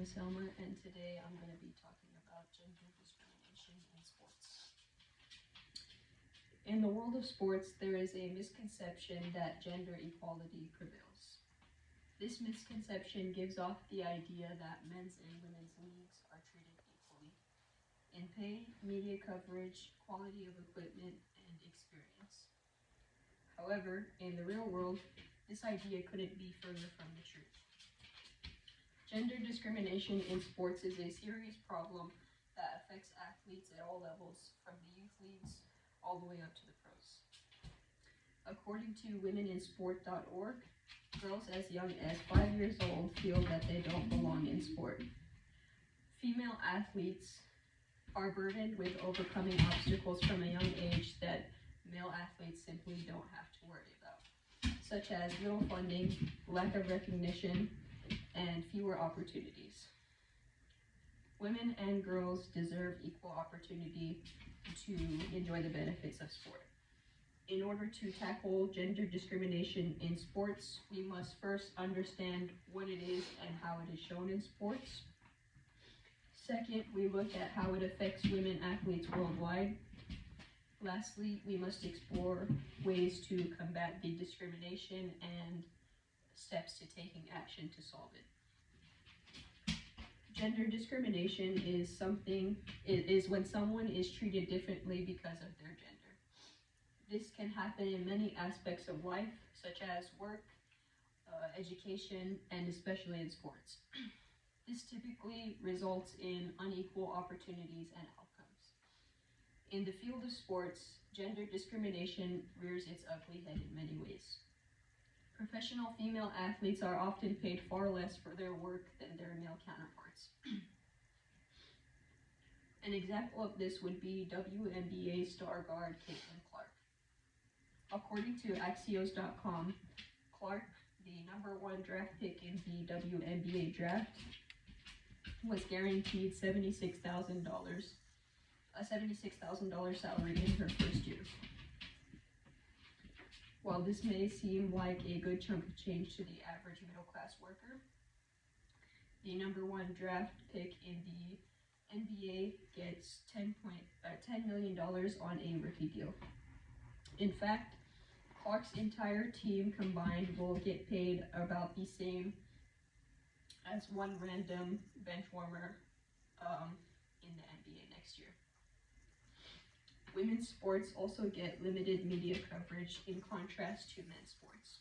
is Selma, and today I'm going to be talking about gender discrimination in sports. In the world of sports, there is a misconception that gender equality prevails. This misconception gives off the idea that men's and women's leagues are treated equally in pay, media coverage, quality of equipment, and experience. However, in the real world, this idea couldn't be further from the truth. Gender discrimination in sports is a serious problem that affects athletes at all levels, from the youth leagues all the way up to the pros. According to womeninsport.org, girls as young as 5 years old feel that they don't belong in sport. Female athletes are burdened with overcoming obstacles from a young age that male athletes simply don't have to worry about, such as little funding, lack of recognition, and fewer opportunities. Women and girls deserve equal opportunity to enjoy the benefits of sport. In order to tackle gender discrimination in sports, we must first understand what it is and how it is shown in sports. Second, we look at how it affects women athletes worldwide. Lastly, we must explore ways to combat the discrimination and steps to taking action to solve it. Gender discrimination is when someone is treated differently because of their gender. This can happen in many aspects of life, such as work, education, and especially in sports. This typically results in unequal opportunities and outcomes. In the field of sports, gender discrimination rears its ugly head in many ways. Professional female athletes are often paid far less for their work than their male counterparts. An example of this would be WNBA star guard Caitlin Clark. According to Axios.com, Clark, the #1 draft pick in the WNBA draft, was guaranteed $76,000, a $76,000 salary in her first year. While this may seem like a good chunk of change to the average middle-class worker, the #1 draft pick in the NBA gets $10 million on a rookie deal. In fact, Clark's entire team combined will get paid about the same as one random bench warmer in the NBA next year. Women's sports also get limited media coverage in contrast to men's sports.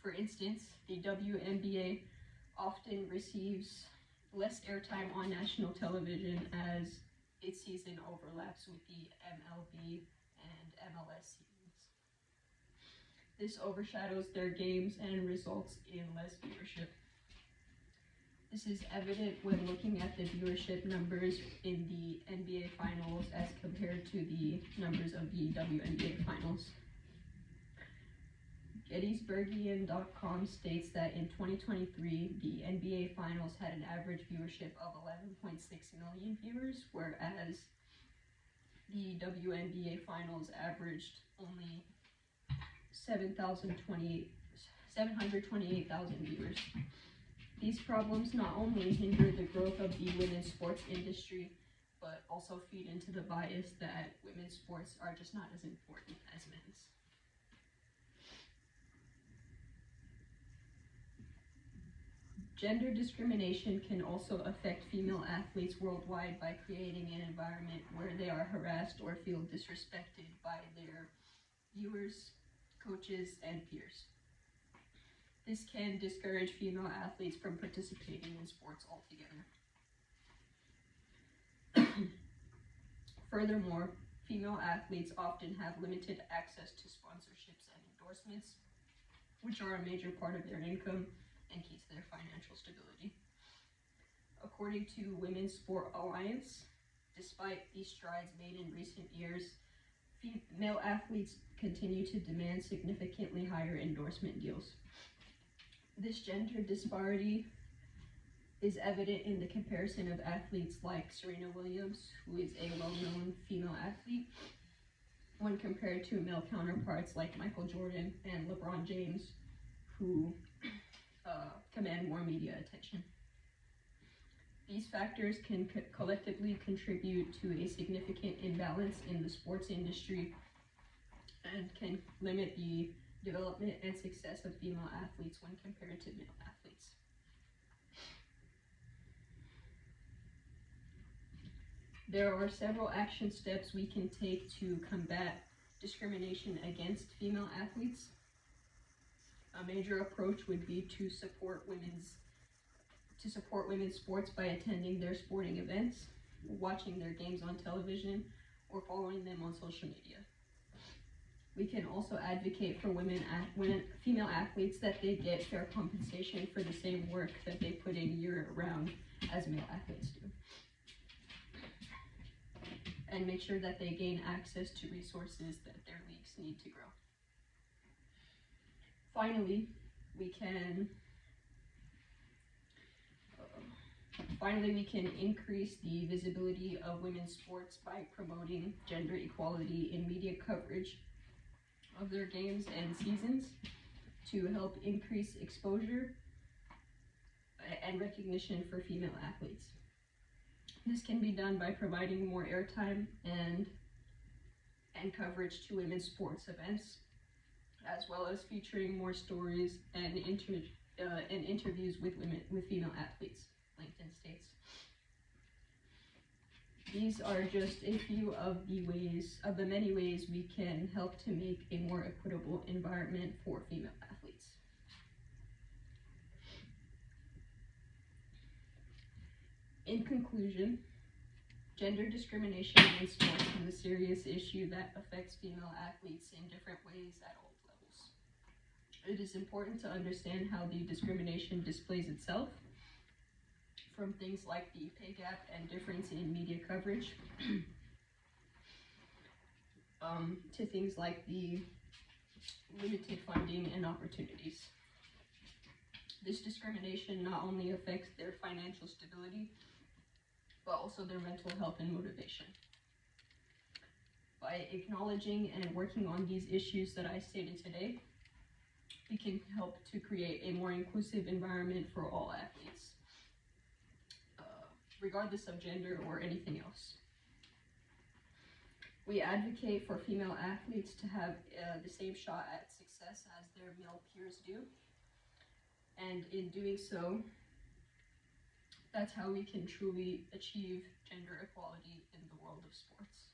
For instance, the WNBA often receives less airtime on national television as its season overlaps with the MLB and MLS seasons. This overshadows their games and results in less viewership. This is evident when looking at the viewership numbers in the NBA Finals as compared to the numbers of the WNBA Finals. Gettysburgian.com states that in 2023, the NBA Finals had an average viewership of 11.6 million viewers, whereas the WNBA Finals averaged only 728,000 viewers. These problems not only hinder the growth of the women's sports industry, but also feed into the bias that women's sports are just not as important as men's. Gender discrimination can also affect female athletes worldwide by creating an environment where they are harassed or feel disrespected by their viewers, coaches, and peers. This can discourage female athletes from participating in sports altogether. Furthermore, female athletes often have limited access to sponsorships and endorsements, which are a major part of their income and keys to their financial stability. According to Women's Sport Alliance, despite these strides made in recent years, female athletes continue to demand significantly higher endorsement deals. This gender disparity is evident in the comparison of athletes like Serena Williams, who is a well-known female athlete, when compared to male counterparts like Michael Jordan and LeBron James, who command more media attention. These factors can collectively contribute to a significant imbalance in the sports industry and can limit the development and success of female athletes when compared to male athletes. There are several action steps we can take to combat discrimination against female athletes. A major approach would be to support women's sports by attending their sporting events, watching their games on television, or following them on social media. We can also advocate for female athletes that they get fair compensation for the same work that they put in year-round as male athletes do. And make sure that they gain access to resources that their leagues need to grow. Finally, we can increase the visibility of women's sports by promoting gender equality in media coverage of their games and seasons to help increase exposure and recognition for female athletes. This can be done by providing more airtime and coverage to women's sports events, as well as featuring more stories and interviews with female athletes, LinkedIn states. These are just a few of the many ways we can help to make a more equitable environment for female athletes. In conclusion, gender discrimination in sports is a serious issue that affects female athletes in different ways at all levels. It is important to understand how the discrimination displays itself, from things like the pay gap and difference in media coverage, to things like the limited funding and opportunities. This discrimination not only affects their financial stability, but also their mental health and motivation. By acknowledging and working on these issues that I stated today, we can help to create a more inclusive environment for all athletes, regardless of gender or anything else. We advocate for female athletes to have the same shot at success as their male peers do, and in doing so, that's how we can truly achieve gender equality in the world of sports.